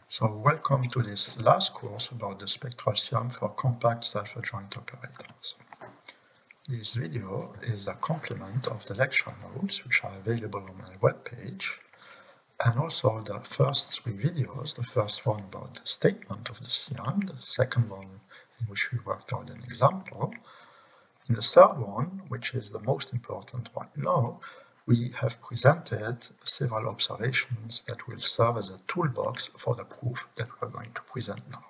So welcome to this last course about the spectral theorem for compact self-adjoint operators. This video is a complement of the lecture notes which are available on my webpage, and also the first three videos, the first one about the statement of the theorem, the second one in which we worked out an example. In the third one, which is the most important right now, we have presented several observations that will serve as a toolbox for the proof that we are going to present now.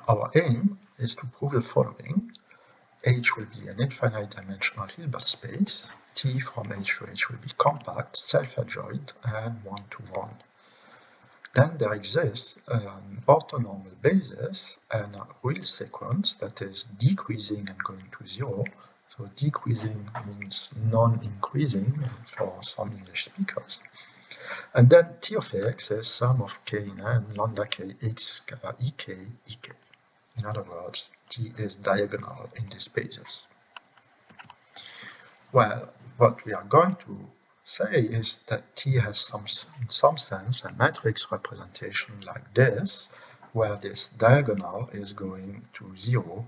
Our aim is to prove the following. H will be an infinite dimensional Hilbert space. T from H to H will be compact, self-adjoint, and one-to-one. Then there exists an orthonormal basis and a real sequence that is decreasing and going to zero. So decreasing means non-increasing for some English speakers. And then T of X is sum of K in N, lambda K, X, Ek, Ek. In other words, T is diagonal in this basis. Well, what we are going to say is that T has in some sense a matrix representation like this, where this diagonal is going to zero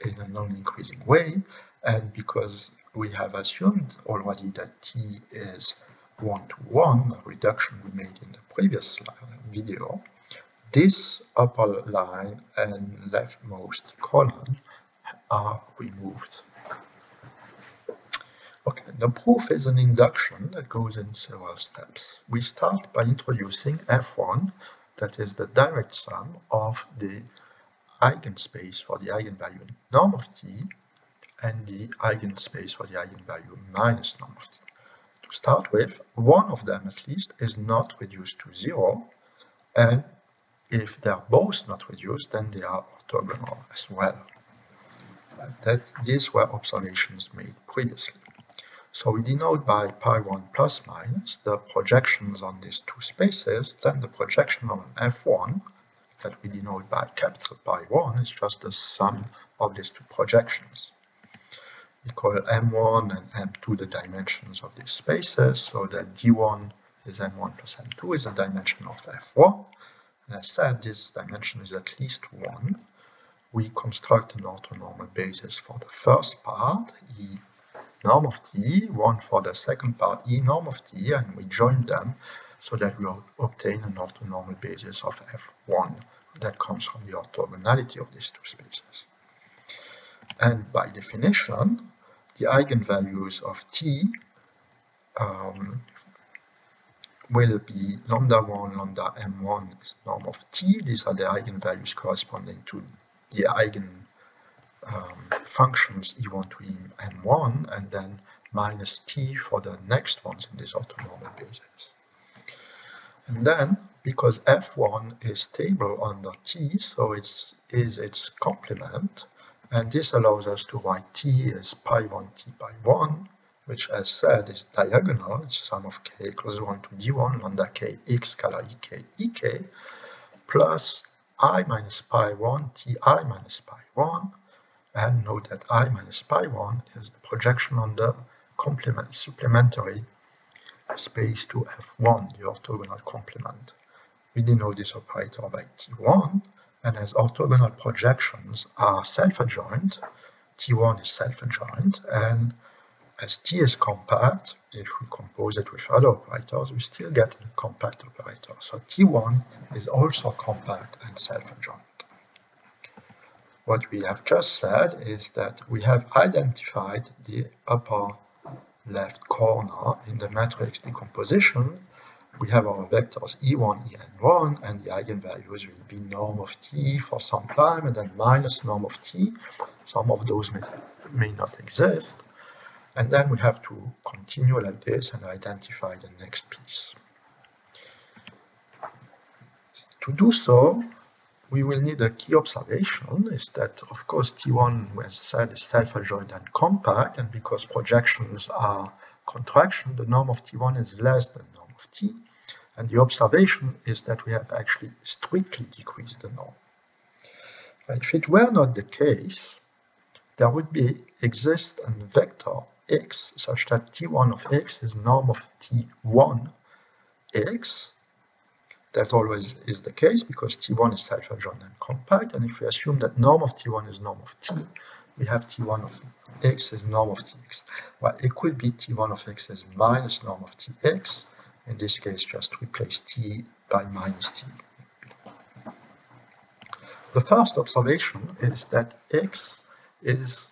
in a non-increasing way, and because we have assumed already that T is one-to-one, a reduction we made in the previous video, this upper line and leftmost column are removed. Okay, the proof is an induction that goes in several steps. We start by introducing F1, that is the direct sum of the eigenspace for the eigenvalue norm of T and the eigenspace for the eigenvalue minus norm of T. To start with, one of them at least is not reduced to zero, and if they are both not reduced, then they are orthogonal as well. These were observations made previously. So we denote by pi1 plus minus the projections on these two spaces, then the projection on F1 that we denote by capital pi1 is just the sum of these two projections. We call M1 and M2 the dimensions of these spaces, so that D1 is M1 plus M2 is a dimension of F1. And I said this dimension is at least 1. We construct an orthonormal basis for the first part, E norm of T, one for the second part, E norm of T, and we join them so that we obtain an orthonormal basis of F1 that comes from the orthogonality of these two spaces. And by definition, the eigenvalues of T will be lambda 1, lambda m1 norm of T. These are the eigenvalues corresponding to the eigen functions e1 to m1, and then minus T for the next ones in this orthonormal basis. And then, because F1 is stable under T, so it is its complement, and this allows us to write T as pi1 T by 1, which, as said, is diagonal. It's sum of k equals 1 to d1 lambda k x scalar ek, plus I minus pi1 Ti minus pi1, and note that I minus pi1 is the projection on the supplementary space to F1, the orthogonal complement. We denote this operator by T1, and as orthogonal projections are self-adjoint, T1 is self-adjoint, and as T is compact, if we compose it with other operators, we still get a compact operator. So T1 is also compact and self-adjoint. What we have just said is that we have identified the upper left corner in the matrix decomposition. We have our vectors E1, En1, and the eigenvalues will be norm of T for some time, and then minus norm of T. Some of those may not exist. And then we have to continue like this and identify the next piece. To do so, we will need a key observation, is that, of course, T1, as said, is self-adjoint and compact, and because projections are contraction, the norm of T1 is less than norm of T. And the observation is that we have actually strictly decreased the norm. If it were not the case, there would exist a vector x such that T1 of x is norm of T1 x, That always is the case because T1 is self-adjoint and compact, and if we assume that norm of T1 is norm of T, we have T1 of x is norm of Tx. Well, it could be T1 of x is minus norm of Tx. In this case, just replace T by minus T. The first observation is that x is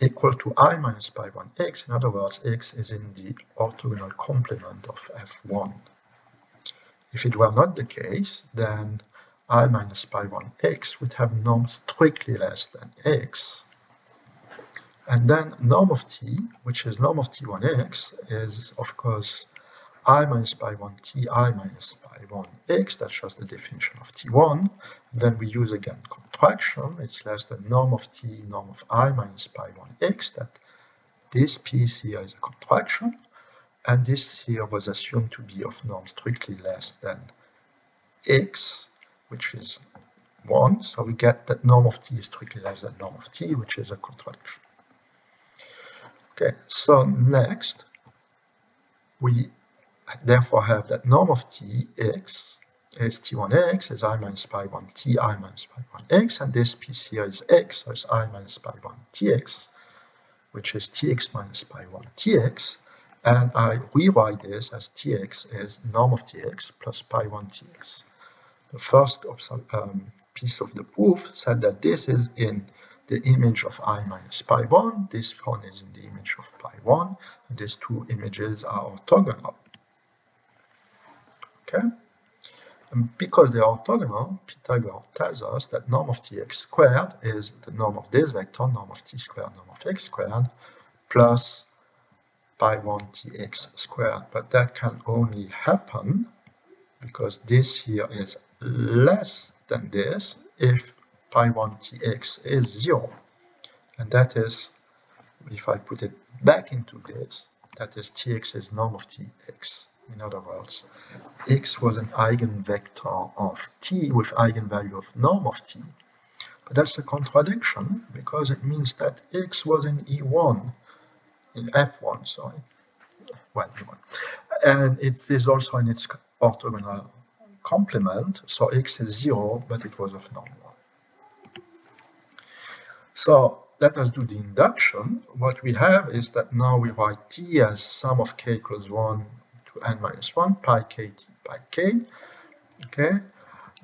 equal to I minus pi 1 x. In other words, x is in the orthogonal complement of F1. If it were not the case, then I minus pi 1 x would have norm strictly less than x. And then norm of t, which is norm of t1 x, is of course I minus pi 1 t, I minus pi 1 x. That shows the definition of t1. And then we use again contraction. It's less than norm of t, norm of I minus pi 1 x. That this piece here is a contraction. And this here was assumed to be of norm strictly less than x, which is 1. So we get that norm of t is strictly less than norm of t, which is a contradiction. Okay, so next, we therefore have that norm of t x is t1x, is I minus pi 1 t, I minus pi 1 x, and this piece here is x, so it's I minus pi 1 tx, which is tx minus pi 1 tx, and I rewrite this as tx is norm of tx plus pi 1 tx. The first piece of the proof said that this is in the image of I minus pi 1, this one is in the image of pi 1, and these two images are orthogonal. Okay? And because they are orthogonal, Pythagoras tells us that norm of tx squared is the norm of this vector, norm of t squared, norm of x squared, plus pi 1 tx squared. But that can only happen because this here is less than this if pi 1 tx is 0. And that is, if I put it back into this, that is tx is norm of tx. In other words, x was an eigenvector of t with eigenvalue of norm of t. But that's a contradiction because it means that x was in E1, in F1, sorry. Well, E1. And it is also in its orthogonal complement, so x is 0, but it was of norm 1. So let us do the induction. What we have is that now we write t as sum of k equals 1 to n minus 1, pi k t by k. Okay,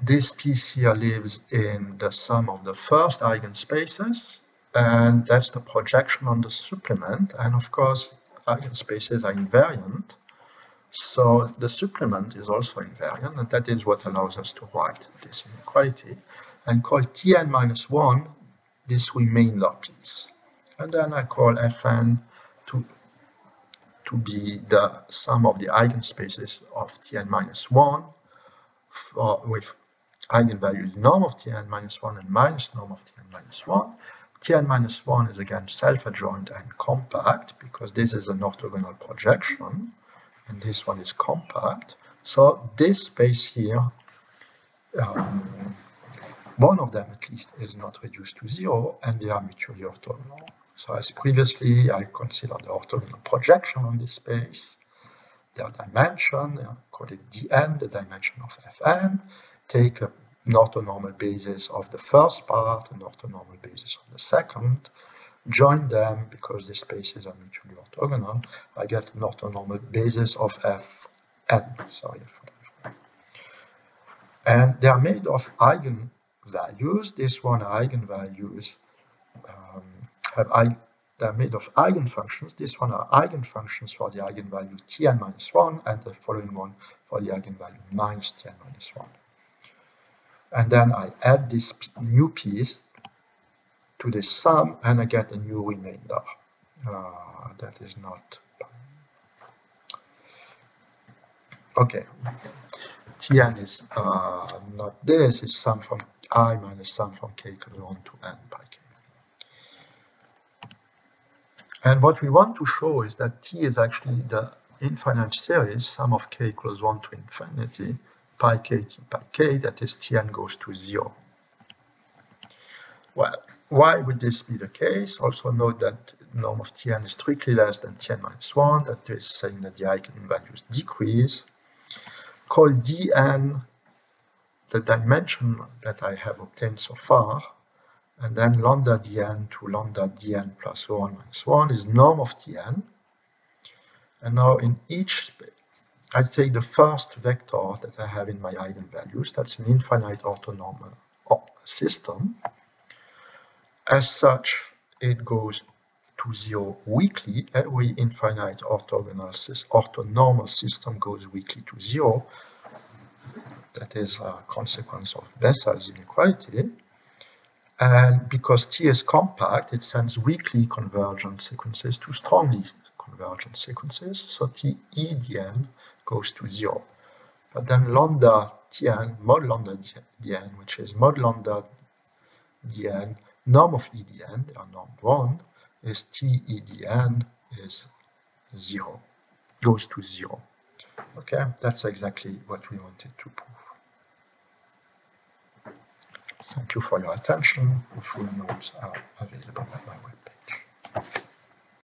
this piece here lives in the sum of the first eigenspaces, and that's the projection on the supplement. And of course, eigenspaces are invariant, so the supplement is also invariant, and that is what allows us to write this inequality and call Tn minus 1 this remainder piece. And then I call Fn to be the sum of the eigenspaces of Tn minus 1 with eigenvalues norm of Tn minus 1 and minus norm of Tn minus 1. Tn minus 1 is again self-adjoint and compact because this is an orthogonal projection and this one is compact. So this space here, one of them at least is not reduced to 0 and they are mutually orthogonal. So as previously, I consider the orthogonal projection on this space, their dimension, call it dn, the dimension of Fn, take an orthonormal basis of the first part, an orthonormal basis of the second, join them because the spaces are mutually orthogonal, I get an orthonormal basis of Fn, sorry for that. And they are made of eigenvalues. This one eigenvalues they're made of eigenfunctions. This one are eigenfunctions for the eigenvalue Tn minus 1 and the following one for the eigenvalue minus Tn minus 1. And then I add this new piece to this sum and I get a new remainder. That is not... Okay. Tn is not this, is sum from I minus sum from k equals 1 to n by k. And what we want to show is that T is actually the infinite series, sum of k equals 1 to infinity, pi k t by k, that is Tn goes to 0. Well, why would this be the case? Also note that norm of Tn is strictly less than Tn minus 1, that is saying that the eigenvalues decrease. call dn the dimension that I have obtained so far, and then lambda dn to lambda dn plus 1 minus 1 is norm of dn. And now in each, I take the first vector that I have in my eigenvalues. That's an infinite orthonormal system. As such, it goes to 0 weakly. Every infinite orthonormal system goes weakly to 0. That is a consequence of Bessel's inequality. And because T is compact, it sends weakly convergent sequences to strongly convergent sequences. So T E dn goes to 0. But then lambda Tn, mod lambda dn, which is mod lambda dn, norm of E dn, they are norm 1, is T E dn is 0, goes to 0. Okay, that's exactly what we wanted to prove. Thank you for your attention. The full notes are available.